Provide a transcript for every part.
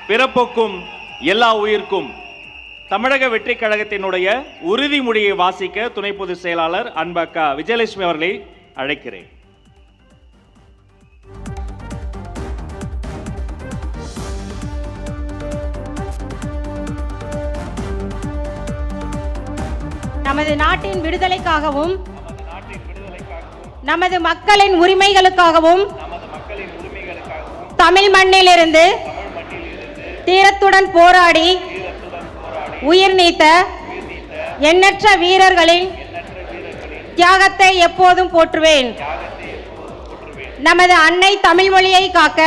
பிறப்புக்கும் எல்லா உயிர்க்கும் தமிழக வெற்றி கழகத்தினுடைய உறுதிமொழியை வாசிக்க துணை பொதுச் செயலாளர் அன்பக்கா விஜயலட்சுமி அவர்களை அழைக்கிறேன். நமது நாட்டின் விடுதலைக்காகவும் நமது மக்களின் உரிமைகளுக்காகவும் தமிழ் மண்ணிலிருந்து தீரத்துடன் போராடி உயிர் நீத்த எண்ணற்ற வீரர்களின் தியாகத்தை எப்போதும் போற்றுவேன். நமது அன்னை தமிழ் மொழியை காக்க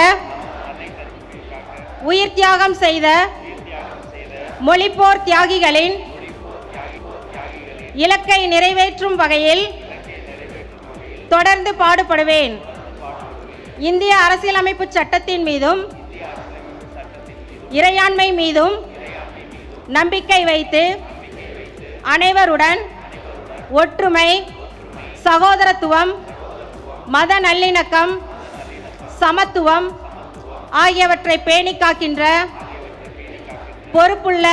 உயிர் தியாகம் செய்த மொழிப்போர் தியாகிகளின் இலக்கை நிறைவேற்றும் வகையில் தொடர்ந்து பாடுபடுவேன். இந்திய அரசியலமைப்பு சட்டத்தின் மீதும் இறையாண்மை மீதும் நம்பிக்கை வைத்து அனைவருடன் ஒற்றுமை, சகோதரத்துவம், மத நல்லிணக்கம், சமத்துவம் ஆகியவற்றை பேணி காக்கின்ற பொறுப்புள்ள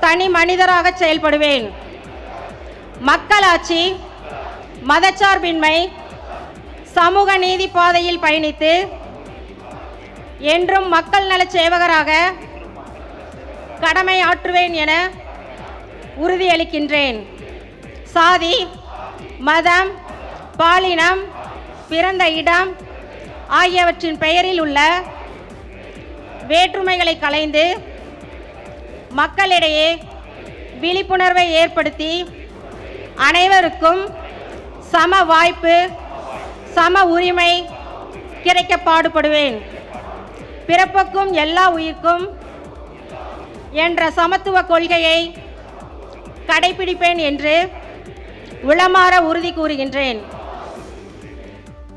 தனி மனிதராக செயல்படுவேன். மக்களாட்சி, மதச்சார்பின்மை, சமூக நீதி பாதையில் பயணித்து என்றும் மக்கள் நலச் சேவகராக கடமை ஆற்றுவேன் என உறுதியளிக்கின்றேன். சாதி, மதம், பாலினம், பிறந்த இடம் ஆகியவற்றின் பெயரில் உள்ள வேற்றுமைகளை களைந்து மக்களிடையே விழிப்புணர்வை ஏற்படுத்தி அனைவருக்கும் சம வாய்ப்பு, சம உரிமை கிடைக்க பாடுபடுவேன். பிறப்புக்கும் எல்லா உயிர்க்கும் என்ற சமத்துவ கொள்கையை கடைபிடிப்பேன் என்று உளமாற உறுதி கூறுகின்றேன்.